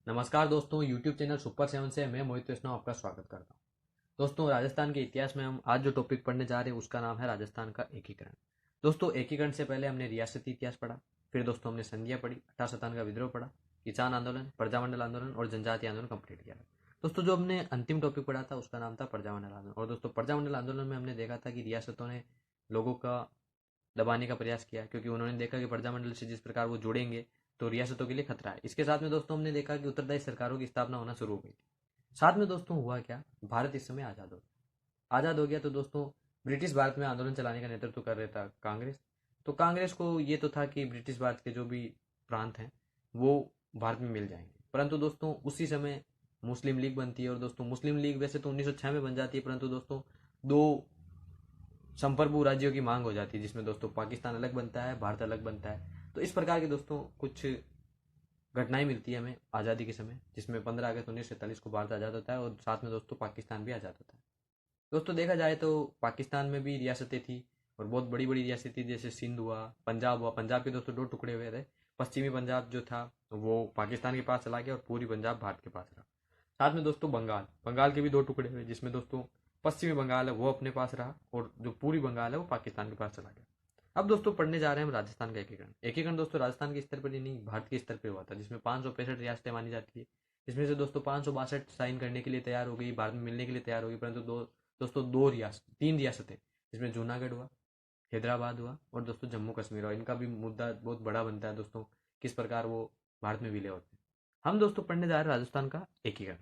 नमस्कार दोस्तों, YouTube channel super 7 से मैं मोहित वैष्णव आपका स्वागत करता हूं। दोस्तों, राजस्थान के इतिहास में हम आज जो टॉपिक पढ़ने जा रहे हैं उसका नाम है राजस्थान का एकीकरण। दोस्तों, एकीकरण से पहले हमने रियासती इतिहास पढ़ा, फिर दोस्तों हमने संधियां पढ़ी, 1857 का विद्रोह पढ़ा, किसान आंदोलन, प्रजामंडल आंदोलन और जनजातीय आंदोलन कंप्लीट किया। दोस्तों, जो हमने अंतिम टॉपिक पढ़ा था उसका नाम था प्रजामंडल आंदोलन। और दोस्तों, प्रजामंडल आंदोलन में हमने देखा था कि रियासतों ने लोगों का दबाने का प्रयास किया, क्योंकि उन्होंने देखा कि प्रजामंडल से जिस प्रकार वो जुड़ेंगे तो रियासतों के लिए खतरा है। इसके साथ में दोस्तों हमने देखा कि उत्तरदायी सरकारों की स्थापना होना शुरू हो गई थी। साथ में दोस्तों हुआ क्या, भारत इस समय आजाद हो गया। तो दोस्तों ब्रिटिश भारत में आंदोलन चलाने का नेतृत्व कर रहा था कांग्रेस। तो कांग्रेस को ये तो था कि ब्रिटिश भारत के जो भी प्रांत हैं वो भारत में मिल जाएंगे, परंतु दोस्तों उसी समय मुस्लिम लीग बनती है। और दोस्तों मुस्लिम लीग वैसे तो 1906 में बन जाती है, परंतु दोस्तों दो संप्रभु राज्यों की मांग हो जाती है, जिसमें दोस्तों पाकिस्तान अलग बनता है, भारत अलग बनता है। तो इस प्रकार के दोस्तों कुछ घटनाएं मिलती है हमें आज़ादी के समय, जिसमें 15 अगस्त 1947 को भारत आज़ाद होता है और साथ में दोस्तों पाकिस्तान भी आज़ाद होता है। दोस्तों देखा जाए तो पाकिस्तान में भी रियासतें थी और बहुत बड़ी बड़ी रियासतें थी, जैसे सिंध हुआ, पंजाब हुआ। पंजाब के दोस्तों दो टुकड़े हुए थे। पश्चिमी पंजाब जो था वो पाकिस्तान के पास चला गया और पूरी पंजाब भारत के पास रहा। साथ में दोस्तों बंगाल बंगाल के भी दो टुकड़े हुए, जिसमें दोस्तों पश्चिमी बंगाल है वो अपने पास रहा और जो पूरी बंगाल है वो पाकिस्तान के पास चला गया। अब दोस्तों पढ़ने जा रहे हैं हम राजस्थान का एकीकरण। एकीकरण दोस्तों राजस्थान के स्तर पर ही नहीं, भारत के स्तर पर हुआ था, जिसमें 565 रियासतें मानी जाती है। इसमें से दोस्तों 562 साइन करने के लिए तैयार हो गई, भारत में मिलने के लिए तैयार हो गई, परंतु दोस्तों तीन रियासतें, जिसमें जूनागढ़ हुआ, हैदराबाद हुआ और दोस्तों जम्मू कश्मीर हुआ। इनका भी मुद्दा बहुत बड़ा बनता है दोस्तों, किस प्रकार वो भारत में विलय होते हैं। हम दोस्तों पढ़ने जा रहे हैं राजस्थान का एकीकरण।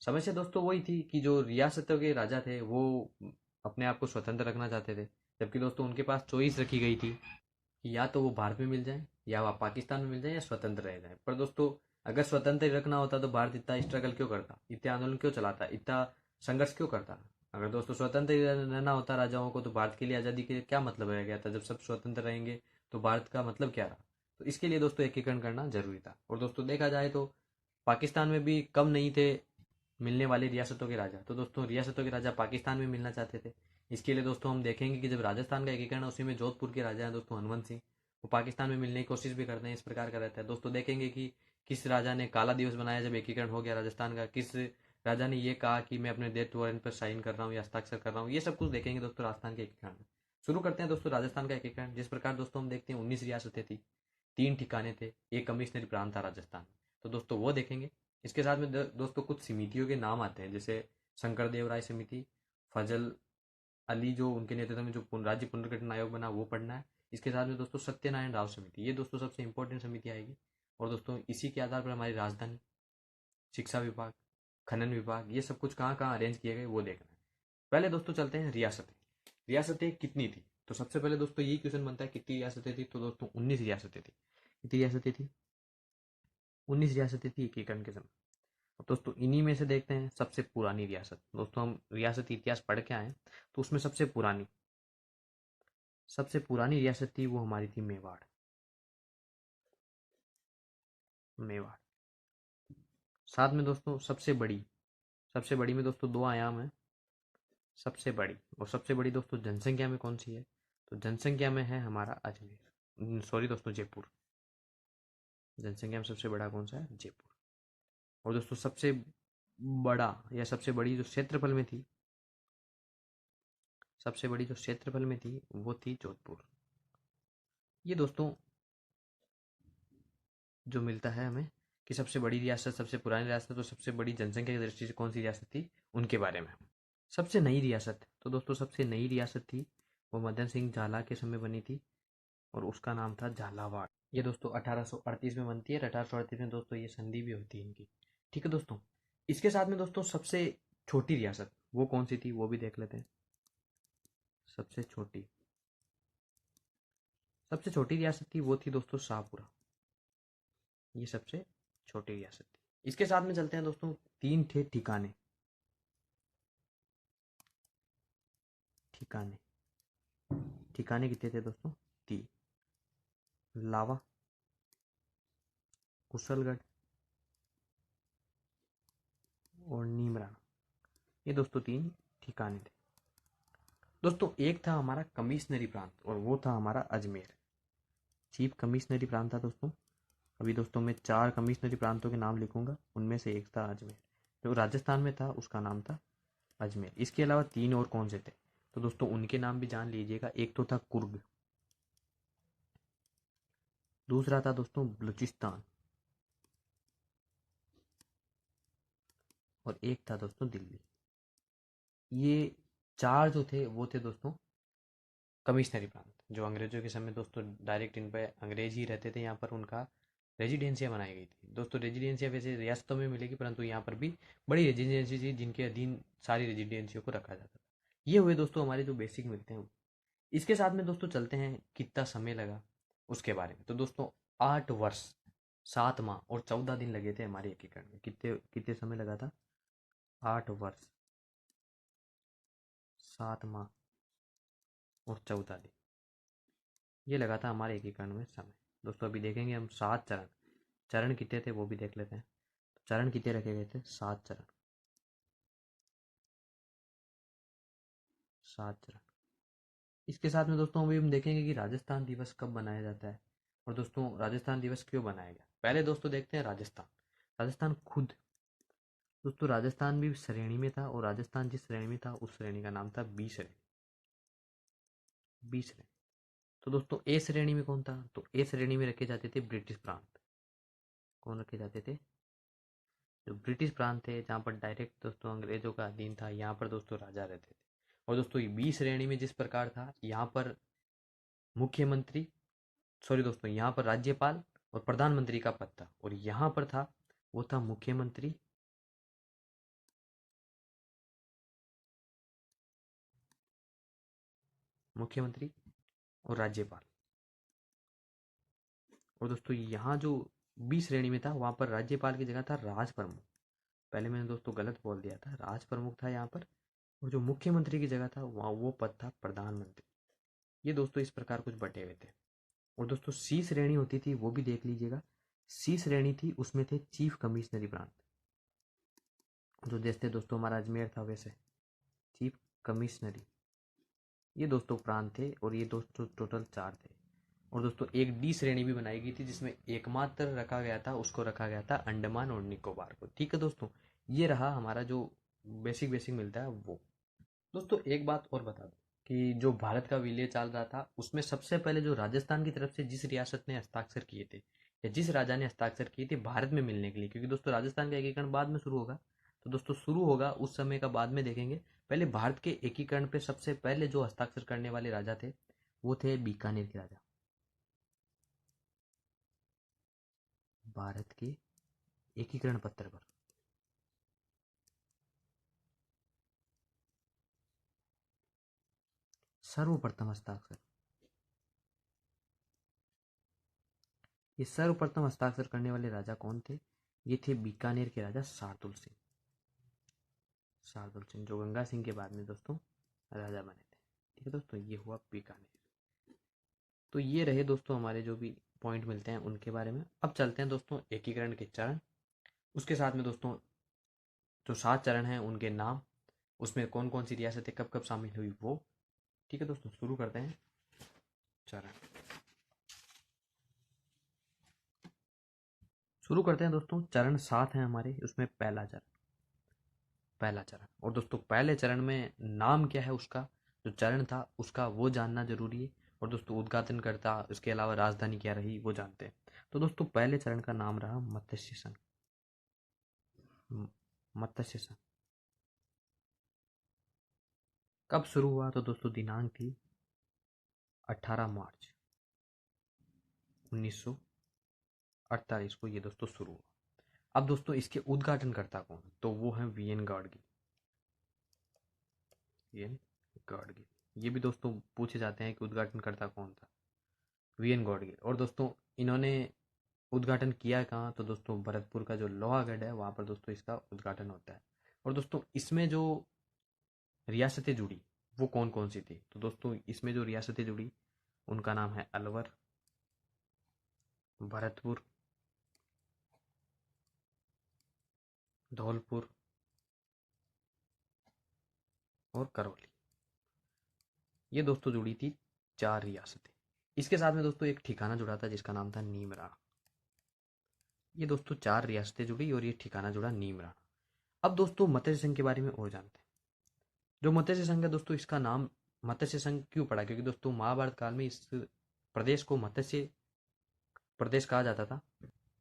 समस्या दोस्तों वही थी कि जो रियासतों के राजा थे वो अपने आप को स्वतंत्र रखना चाहते थे, जबकि दोस्तों उनके पास चॉइस रखी गई थी कि या तो वो भारत में मिल जाए या वह पाकिस्तान में मिल जाए या स्वतंत्र रह जाए। पर दोस्तों अगर स्वतंत्र ही रखना होता तो भारत इतना स्ट्रगल क्यों करता, इतने आंदोलन क्यों चलाता, इतना संघर्ष क्यों करता। अगर दोस्तों स्वतंत्र ही रहना होता राजाओं को तो भारत के लिए आज़ादी के क्या मतलब रह गया था। जब सब स्वतंत्र रहेंगे तो भारत का मतलब क्या रहा। तो इसके लिए दोस्तों एकीकरण करना जरूरी था। और दोस्तों देखा जाए तो पाकिस्तान में भी कम नहीं थे मिलने वाले रियासतों के राजा। तो दोस्तों रियासतों के राजा पाकिस्तान में मिलना चाहते थे। इसके लिए दोस्तों हम देखेंगे कि जब राजस्थान का एकीकरण है उसी में जोधपुर के राजा हैं दोस्तों हनुमंत सिंह, वो पाकिस्तान में मिलने की कोशिश भी करते हैं। इस प्रकार का रहता है। दोस्तों देखेंगे कि किस राजा ने काला दिवस बनाया जब एकीकरण हो गया राजस्थान का, किस राजा ने ये कहा कि मैं अपने डेथ वारंट पर साइन कर रहा हूँ या हस्ताक्षर कर रहा हूँ। ये सब कुछ देखेंगे दोस्तों राजस्थान के एकीकरण में। शुरू करते हैं दोस्तों राजस्थान का एकीकरण। जिस प्रकार दोस्तों हम देखते हैं 19 रियासतें थी, 3 ठिकाने थे, एक कमिश्नरी प्रांत था राजस्थान। तो दोस्तों वो देखेंगे। इसके साथ में दोस्तों कुछ समितियों के नाम आते हैं, जैसे शंकर देव राय समिति, फजल अली जो उनके नेतृत्व में जो राज्य पुनर्गठन आयोग बना वो पढ़ना है। इसके साथ में दोस्तों सत्यनारायण राव समिति, ये दोस्तों सबसे इंपॉर्टेंट समिति आएगी। और दोस्तों इसी के आधार पर हमारी राजधानी, शिक्षा विभाग, खनन विभाग, ये सब कुछ कहाँ कहाँ अरेंज किए गए वो देखना है। पहले दोस्तों चलते हैं रियासतें। रियासतें कितनी थी, तो सबसे पहले दोस्तों यही क्वेश्चन बनता है कितनी रियासतें थी। तो दोस्तों 19 रियासतें थी। कितनी रियासतें थी, 19 रियासतें थी एकीकरण के समय। अब दोस्तों इन्हीं में से देखते हैं सबसे पुरानी रियासत। दोस्तों हम रियासती इतिहास पढ़ के आए तो उसमें सबसे पुरानी रियासत थी वो हमारी थी मेवाड़। मेवाड़। साथ में दोस्तों सबसे बड़ी में दोस्तों दो आयाम है। सबसे बड़ी और सबसे बड़ी दोस्तों जनसंख्या में कौन सी है, तो जनसंख्या में है हमारा अजमेर, सॉरी दोस्तों जयपुर। जनसंख्या में सबसे बड़ा कौन सा है, जयपुर। और दोस्तों सबसे बड़ा या सबसे बड़ी जो क्षेत्रफल में थी, सबसे बड़ी जो क्षेत्रफल में थी वो थी जोधपुर। ये दोस्तों जो मिलता है हमें कि सबसे बड़ी रियासत, सबसे पुरानी रियासत और सबसे बड़ी जनसंख्या की दृष्टि से कौन सी रियासत थी उनके बारे में। सबसे नई रियासत, तो दोस्तों सबसे नई रियासत थी वो मदन सिंह झाला के समय बनी थी और उसका नाम था झालावाड़। ये दोस्तों 1838 में बनती है। 1838 में दोस्तों ये संधि भी होती है इनकी। ठीक है दोस्तों, इसके साथ में दोस्तों सबसे छोटी रियासत वो कौन सी थी वो भी देख लेते हैं। सबसे छोटी रियासत थी वो थी दोस्तों शाहपुरा। ये सबसे छोटी रियासत थी। इसके साथ में चलते हैं दोस्तों, तीन थे ठिकाने। ठिकाने ठिकाने कितने थे दोस्तों, तीन। लावा, कुशलगढ़ और नीमराना। ये दोस्तों तीन ठिकाने थे। दोस्तों एक था हमारा कमिश्नरी प्रांत और वो था हमारा अजमेर। चीफ कमिश्नरी प्रांत था दोस्तों अभी दोस्तों मैं 4 कमिश्नरी प्रांतों के नाम लिखूंगा, उनमें से एक था अजमेर, जो राजस्थान में था उसका नाम था अजमेर। इसके अलावा 3 और कौन से थे, तो दोस्तों उनके नाम भी जान लीजिएगा। एक तो था कुर्ग, दूसरा था दोस्तों बलूचिस्तान, और एक था दोस्तों दिल्ली। ये 4 जो थे वो थे दोस्तों कमिश्नरी प्रांत, जो अंग्रेजों के समय दोस्तों डायरेक्ट इन पे अंग्रेज ही रहते थे। यहाँ पर उनका रेजिडेंसिया बनाई गई थी दोस्तों। रेजिडेंसिया वैसे रियासतों में मिलेगी, परंतु यहाँ पर भी बड़ी रेजिडेंसी थी जिनके अधीन सारी रेजिडेंसियों को रखा जाता था। ये हुए दोस्तों हमारे जो बेसिक मिलते हैं। इसके साथ में दोस्तों चलते हैं कितना समय लगा उसके बारे में। तो दोस्तों 8 वर्ष 7 माह और 14 दिन लगे थे हमारे एकीकरण में। कितने कितने समय लगा था? 8 वर्ष 7 माह और 14 दिन, ये लगा था हमारे एकीकरण में समय। दोस्तों अभी देखेंगे हम 7 चरण। चरण कितने थे वो भी देख लेते हैं। तो चरण कितने रखे गए थे? 7 चरण। 7 चरण। इसके साथ में दोस्तों अभी हम देखेंगे कि राजस्थान दिवस कब मनाया जाता है, और दोस्तों राजस्थान दिवस क्यों बनाया गया। पहले दोस्तों देखते हैं राजस्थान। राजस्थान खुद दोस्तों, राजस्थान भी श्रेणी में था, और राजस्थान जिस श्रेणी में था उस श्रेणी का नाम था बी श्रेणी। बी श्रेणी। तो दोस्तों ए श्रेणी में कौन था? तो ए श्रेणी में रखे जाते थे ब्रिटिश प्रांत। कौन रखे जाते थे? जो ब्रिटिश प्रांत थे, जहाँ पर डायरेक्ट दोस्तों अंग्रेजों का अधीन था, यहाँ पर दोस्तों राजा रहते थे। और दोस्तों बी श्रेणी में जिस प्रकार था, यहाँ पर मुख्यमंत्री, सॉरी दोस्तों, यहाँ पर राज्यपाल और प्रधानमंत्री का पद था, और यहाँ पर था वो था मुख्यमंत्री, मुख्यमंत्री और राज्यपाल। और दोस्तों यहाँ जो बी श्रेणी में था, वहाँ पर राज्यपाल की जगह था राज प्रमुख। पहले मैंने दोस्तों गलत बोल दिया था, राज प्रमुख था यहाँ पर। और जो मुख्यमंत्री की जगह था वहाँ वो पद था प्रधानमंत्री। ये दोस्तों इस प्रकार कुछ बटे हुए थे। और दोस्तों सी श्रेणी होती थी, वो भी देख लीजिएगा। सी श्रेणी थी, उसमें थे चीफ कमिश्नरी प्रांत, जो जैसे दोस्तों हमारा अजमेर था वैसे चीफ कमिश्नरी। ये दोस्तों प्रांत थे, और ये दोस्तों टोटल 4 थे। और दोस्तों एक डी श्रेणी भी बनाई गई थी, जिसमें एकमात्र रखा गया था, उसको रखा गया था अंडमान और निकोबार को। ठीक है दोस्तों, ये रहा हमारा जो बेसिक बेसिक मिलता है वो। दोस्तों एक बात और बता दूं कि जो भारत का विलय चल रहा था, उसमें सबसे पहले जो राजस्थान की तरफ से जिस रियासत ने हस्ताक्षर किए थे, या जिस राजा ने हस्ताक्षर किए थे भारत में मिलने के लिए, क्योंकि दोस्तों राजस्थान का एकीकरण बाद में शुरू होगा, तो दोस्तों शुरू होगा उस समय का बाद में देखेंगे। पहले भारत के एकीकरण पे सबसे पहले जो हस्ताक्षर करने वाले राजा थे वो थे बीकानेर के राजा। भारत के एकीकरण पत्र पर सर्वप्रथम हस्ताक्षर, ये सर्वप्रथम हस्ताक्षर करने वाले राजा कौन थे? ये थे बीकानेर के राजा शार्दुल सिंह। शार्दुल सिंह जो गंगा सिंह के बाद में दोस्तों राजा बने थे। ठीक है दोस्तों, ये हुआ बीकानेर। तो ये रहे दोस्तों हमारे जो भी पॉइंट मिलते हैं उनके बारे में। अब चलते हैं दोस्तों एकीकरण के चरण, उसके साथ में दोस्तों जो 7 चरण हैं उनके नाम, उसमें कौन कौन सी रियासतें कब कब शामिल हुई वो। ठीक है दोस्तों, शुरू करते हैं चरण। शुरू करते हैं दोस्तों, चरण 7 हैं हमारे, उसमें पहला चरण। पहला चरण, और दोस्तों पहले चरण में नाम क्या है उसका, जो चरण था उसका वो जानना जरूरी है। और दोस्तों उद्घाटन करता, इसके अलावा राजधानी क्या रही वो जानते हैं। तो दोस्तों पहले चरण का नाम रहा मत्स्य संघ। मत्स्य संघ कब शुरू हुआ? तो दोस्तों दिनांक थी 18 मार्च 1948 को ये दोस्तों शुरू हुआ। अब दोस्तों इसके उद्घाटन करता कौन? तो वो है वीएन गाडगिल। वीएन गाडगिल, ये भी दोस्तों पूछे जाते हैं कि उद्घाटन करता कौन था। वीएन गाडगिल। और दोस्तों इन्होंने उद्घाटन किया कहाँ? तो दोस्तों भरतपुर का जो लोहागढ़ है वहाँ पर दोस्तों इसका उद्घाटन होता है। और दोस्तों इसमें जो रियासतें जुड़ी वो कौन कौन सी थी? तो दोस्तों इसमें जो रियासतें जुड़ी उनका नाम है अलवर, भरतपुर, धौलपुर और करौली। ये दोस्तों जुड़ी थी 4 रियासतें। इसके साथ में दोस्तों एक ठिकाना जुड़ा था जिसका नाम था नीमरा। ये दोस्तों 4 रियासतें जुड़ी और ये ठिकाना जुड़ा नीमराना। अब दोस्तों मत्स्य संघ के बारे में और जानते हैं। जो मत्स्य संघ है दोस्तों, इसका नाम मत्स्य संघ क्यों पड़ा, क्योंकि दोस्तों महाभारत काल में इस प्रदेश को मत्स्य प्रदेश कहा जाता था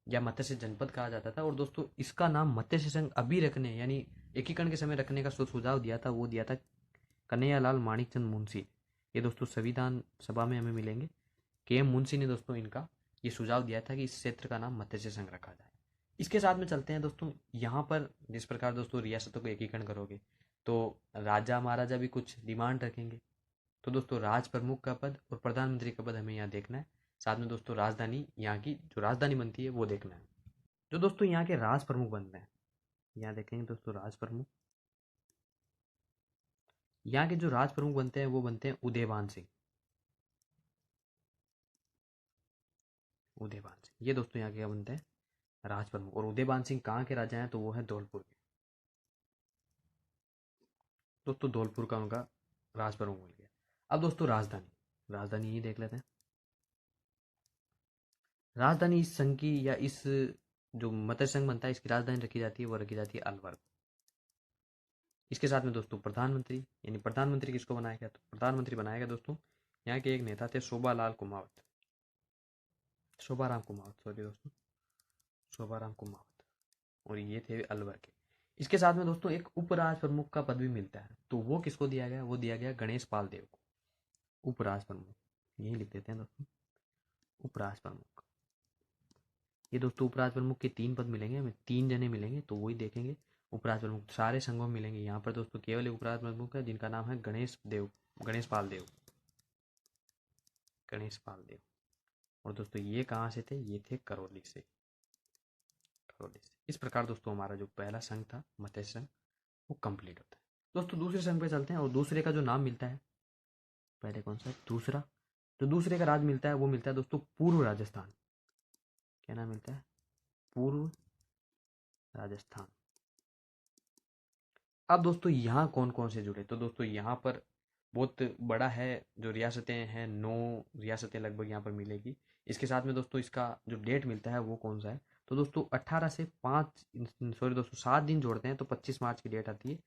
या मत्स्य जनपद कहा जाता था। और दोस्तों इसका नाम मत्स्य संघ अभी रखने यानी एकीकरण के समय रखने का सुझाव दिया था, वो दिया था कन्हैयालाल माणिकचंद मुंशी। ये दोस्तों संविधान सभा में हमें मिलेंगे। के एम मुंशी ने दोस्तों इनका ये सुझाव दिया था कि इस क्षेत्र का नाम मत्स्य संघ रखा जाए। इसके साथ में चलते हैं दोस्तों। यहाँ पर जिस प्रकार दोस्तों रियासतों को एकीकरण करोगे तो राजा महाराजा भी कुछ डिमांड रखेंगे। तो दोस्तों राज प्रमुख का पद और प्रधानमंत्री का पद हमें यहाँ देखना है। साथ में दोस्तों राजधानी, यहाँ की जो राजधानी बनती है वो देखना है। जो दोस्तों यहाँ के राज प्रमुख बनते हैं, यहाँ देखेंगे दोस्तों राज प्रमुख। यहाँ के जो राज प्रमुख बनते हैं वो बनते हैं उदयभान सिंह। उदयभान सिंह ये दोस्तों यहाँ के क्या बनते हैं, राज प्रमुख। और उदयभान सिंह कहाँ के राजा हैं, तो वो है धौलपुर के। दोस्तों धौलपुर का उनका राज प्रमुख मिल गया। अब दोस्तों राजधानी, राजधानी ये देख लेते हैं। राजधानी इस संघ की या इस जो मत्स्य संघ बनता है इसकी राजधानी रखी जाती है, वो रखी जाती है अलवर। इसके साथ में दोस्तों प्रधानमंत्री, यानी प्रधानमंत्री किसको बनाया गया, तो प्रधानमंत्री बनाया गया दोस्तों यहाँ के एक नेता थे शोभालाल कुमावत, शोभाराम कुमावत, सॉरी दोस्तों, शोभाराम कुमावत। और ये थे अलवर के। इसके साथ में दोस्तों एक उपराज प्रमुख का पद भी मिलता है, तो वो किसको दिया गया, वो दिया गया गणेश पाल देव को। उपराज प्रमुख यही लिख देते हैं दोस्तों, उपराज प्रमुख। ये दोस्तों उपराज प्रमुख के 3 पद मिलेंगे हमें, 3 जने मिलेंगे, तो वही देखेंगे। उपराज प्रमुख सारे संघों में मिलेंगे। यहाँ पर दोस्तों केवल एक उपराज प्रमुख है जिनका नाम है गणेश देव, गणेश पाल देव, गणेश पाल देव। और दोस्तों ये कहाँ से थे, ये थे करौली से, करौली से। इस प्रकार दोस्तों हमारा जो पहला संघ था मत्स्य संघ वो कंप्लीट होता है। दोस्तों दूसरे संघ पे चलते हैं। और दूसरे का जो नाम मिलता है, पहले कौन सा, दूसरा, जो दूसरे का राज मिलता है वो मिलता है दोस्तों पूर्व राजस्थान। क्या नाम मिलता है, पूर्व राजस्थान। अब दोस्तों यहाँ कौन कौन से जुड़े, तो दोस्तों यहाँ पर बहुत बड़ा है, जो रियासतें हैं 9 रियासतें लगभग यहाँ पर मिलेगी। इसके साथ में दोस्तों इसका जो डेट मिलता है वो कौन सा है, तो दोस्तों 18 से 5, सॉरी दोस्तों 7 दिन जोड़ते हैं तो 25 मार्च की डेट आती है।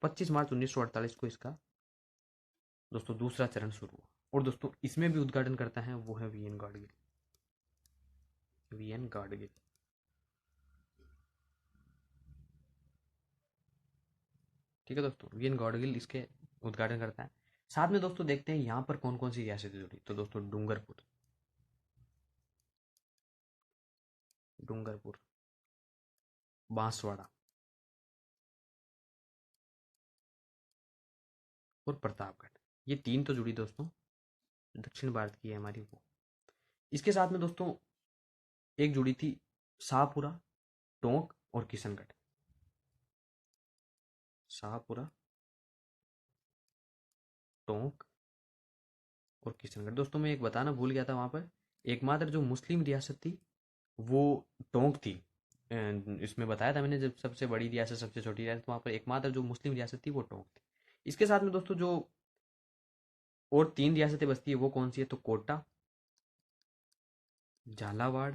25 मार्च 1948 को इसका दोस्तों दूसरा चरण शुरू हुआ। और दोस्तों इसमें भी उद्घाटन करता है वो है V N Gadgil, V N Gadgil. ठीक है दोस्तों, वी एन गाडगिल इसके उद्घाटन करता है। साथ में दोस्तों देखते हैं यहाँ पर कौन कौन सी रियासतें जुड़ी, तो दोस्तों डूंगरपुर, डूंगरपुर, बांसवाड़ा और प्रतापगढ़, ये 3 तो जुड़ी दोस्तों दक्षिण भारत की है हमारी वो। इसके साथ में दोस्तों एक जुड़ी थी शाहपुरा, टोंक और किशनगढ़, शाहपुरा, टोंक और किशनगढ़। दोस्तों मैं एक बताना भूल गया था, वहां पर एकमात्र जो मुस्लिम रियासत थी वो टोंक थी। इसमें बताया था मैंने, जब सबसे बड़ी रियासत सबसे छोटी रियासत, वहां पर एकमात्र जो मुस्लिम रियासत थी वो टोंक थी। इसके साथ में दोस्तों जो और 3 रियासतें बसती है वो कौन सी है, तो कोटा, झालावाड़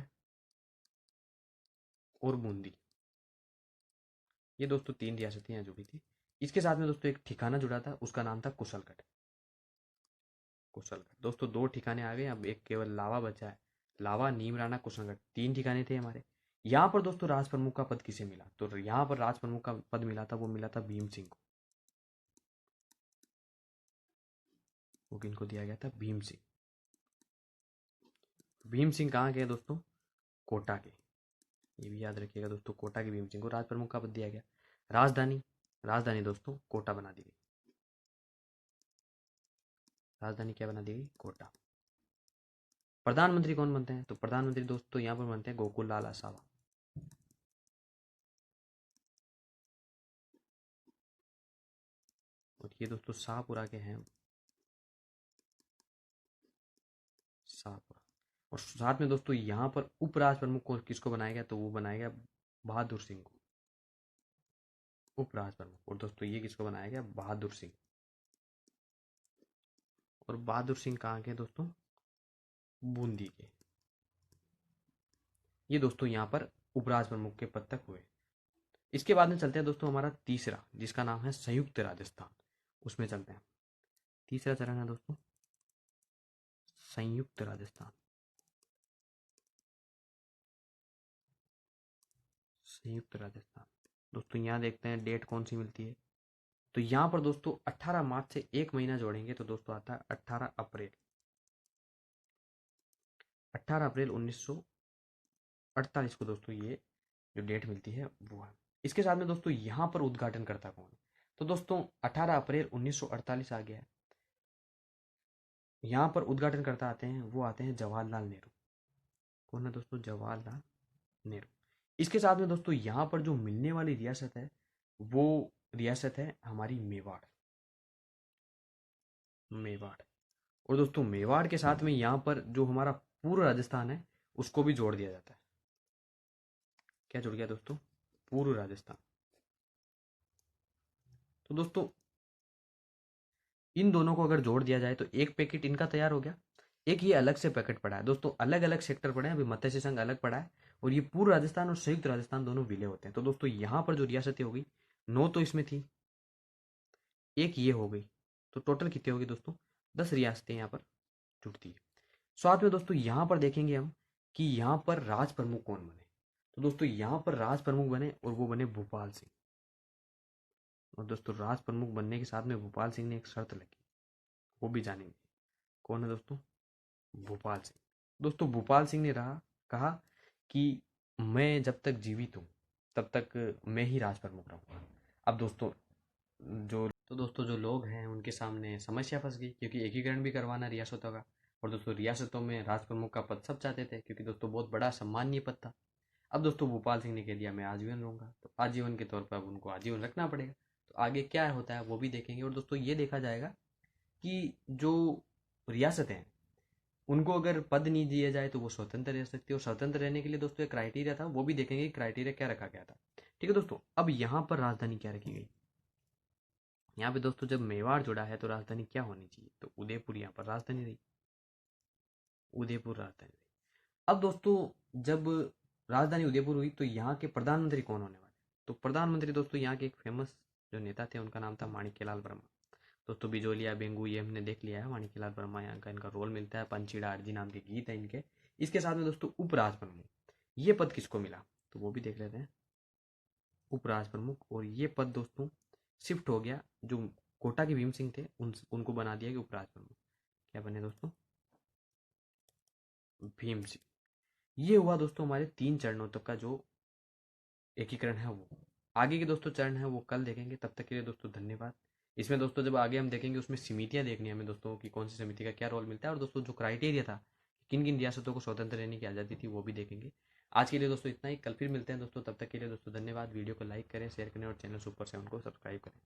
और बूंदी। ये दोस्तों 3 रियासतें यहाँ जुड़ी थी। इसके साथ में दोस्तों एक ठिकाना जुड़ा था, उसका नाम था कुशलगढ़, कुशलगढ़। दोस्तों 2 ठिकाने आ गए, अब एक केवल लावा बचा है। लावा, नीमराना, कुशलगढ़, 3 ठिकाने थे हमारे। यहाँ पर दोस्तों राज प्रमुख का पद किसे मिला, तो यहाँ पर राज प्रमुख का पद मिला था, वो मिला था भीम सिंह को। वो किनको दिया गया था, भीम सिंह। भीम सिंह कहाँ के हैं दोस्तों, कोटा के। ये भी याद रखिएगा दोस्तों, कोटा के भीम सिंह को राज प्रमुख का पद दिया गया। राजधानी, राजधानी दोस्तों कोटा बना दी गई, राजधानी क्या बना दी गई, कोटा। प्रधानमंत्री कौन बनते हैं, तो प्रधानमंत्री दोस्तों यहाँ पर बनते हैं गोकुल लाल आसावा। और ये दोस्तों शाहपुरा के हैं, शाहपुरा। और साथ में दोस्तों यहाँ पर उपराज प्रमुख को किसको बनाया गया, तो वो बनाया गया बहादुर सिंह को, उपराज प्रमुख। और दोस्तों ये किसको बनाया गया, बहादुर सिंह। और बहादुर सिंह कहाँ के दोस्तों, बूंदी के। ये दोस्तों यहाँ पर उपराज प्रमुख के पद तक हुए। इसके बाद में चलते हैं दोस्तों हमारा तीसरा, जिसका नाम है संयुक्त राजस्थान, उसमें चलते हैं। तीसरा चरण है दोस्तों संयुक्त राजस्थान। संयुक्त राजस्थान दोस्तों यहाँ देखते हैं डेट कौन सी मिलती है। तो यहाँ पर दोस्तों 18 मार्च से एक महीना जोड़ेंगे तो दोस्तों आता है 18 अप्रैल। 18 अप्रैल 1948 को दोस्तों ये जो डेट मिलती है वो है। इसके साथ में दोस्तों यहाँ पर उद्घाटन करता कौन है? तो दोस्तों 18 अप्रैल 1948 आ गया है। यहाँ पर उद्घाटन करता आते हैं, वो आते हैं जवाहरलाल नेहरू। कौन है दोस्तों? जवाहरलाल नेहरू। इसके साथ में दोस्तों यहाँ पर जो मिलने वाली रियासत है वो रियासत है हमारी मेवाड़। मेवाड़। और दोस्तों मेवाड़ के साथ में यहाँ पर जो हमारा पूर्व राजस्थान है उसको भी जोड़ दिया जाता है। क्या जुड़ गया दोस्तों? पूर्व राजस्थान। तो दोस्तों इन दोनों को अगर जोड़ दिया जाए तो एक पैकेट इनका तैयार हो गया। एक ये अलग से पैकेट पड़ा है दोस्तों, अलग अलग सेक्टर पड़े हैं। अभी मत्स्य संघ अलग पड़ा है और ये पूर्व राजस्थान और संयुक्त राजस्थान दोनों विलय होते हैं। तो दोस्तों यहाँ पर जो रियासतें होगी 9 तो इसमें थी, एक ये हो गई, तो टोटल कितनी होगी दोस्तों? 10 रियासतें यहाँ पर जुड़ती है। साथ में दोस्तों यहाँ पर देखेंगे हम कि यहाँ पर राज प्रमुख कौन बने। तो दोस्तों यहाँ पर राज प्रमुख बने और वो बने भूपाल सिंह। और दोस्तों राज प्रमुख बनने के साथ में भूपाल सिंह ने एक शर्त लगी, वो भी जानेंगे। कौन है दोस्तों? भूपाल सिंह। दोस्तों भूपाल सिंह ने कहा कि मैं जब तक जीवित हूँ तब तक मैं ही राज प्रमुख रहूँगा। अब दोस्तों जो लोग हैं उनके सामने समस्या फंस गई, क्योंकि एकीकरण भी करवाना रियासतों का। और दोस्तों रियासतों में राज प्रमुख का पद सब चाहते थे, क्योंकि दोस्तों बहुत बड़ा सम्मानीय पद था। अब दोस्तों भूपाल सिंह ने कह दिया मैं आजीवन रहूंगा, तो आजीवन के तौर पर अब उनको आजीवन रखना पड़ेगा। तो आगे क्या होता है वो भी देखेंगे। और दोस्तों ये देखा जाएगा कि जो रियासतें हैं उनको अगर पद नहीं दिया जाए तो वो स्वतंत्र रह सकती है। और स्वतंत्र रहने के लिए दोस्तों एक क्राइटेरिया था, वो भी देखेंगे क्राइटेरिया क्या रखा गया था। ठीक है दोस्तों, अब यहाँ पर राजधानी क्या रखी गई? यहाँ पे दोस्तों जब मेवाड़ जुड़ा है तो राजधानी क्या होनी चाहिए? तो उदयपुर यहाँ पर राजधानी रही। उदयपुर राजधानी रही। अब दोस्तों जब राजधानी उदयपुर हुई तो यहाँ के प्रधानमंत्री कौन होने वाले? तो प्रधानमंत्री दोस्तों यहाँ के एक फेमस जो नेता थे उनका नाम था माणिक्यलाल वर्मा। दोस्तों बिजोलिया बेंगू ये हमने देख लिया है। माणिक्यलाल वर्मा यहाँ का इनका रोल मिलता है, पंचीड़ा अर्जी नाम के गीत है इनके। इसके साथ में दोस्तों उपराज प्रमुख, ये पद किसको मिला? तो वो भी देख लेते हैं। उपराज प्रमुख, और ये पद दोस्तों शिफ्ट हो गया, जो कोटा के भीम सिंह थे उनको बना दिया कि उपराज प्रमुख। क्या बने दोस्तों? भीम सिंह। ये हुआ दोस्तों हमारे 3 चरणों तक का जो एकीकरण है वो। आगे के दोस्तों चरण है वो कल देखेंगे। तब तक के लिए दोस्तों धन्यवाद। इसमें दोस्तों जब आगे हम देखेंगे उसमें समितियां देखनी है हमें दोस्तों कि कौन सी समिति का क्या रोल मिलता है, और दोस्तों जो क्राइटेरिया था किन किन रियासतों को स्वतंत्र रहने की आज़ादी थी वो भी देखेंगे। आज के लिए दोस्तों इतना ही, कल फिर मिलते हैं दोस्तों। तब तक के लिए दोस्तों धन्यवाद। वीडियो को लाइक करें, शेयर करें और चैनल सुपर 7 को सब्सक्राइब करें।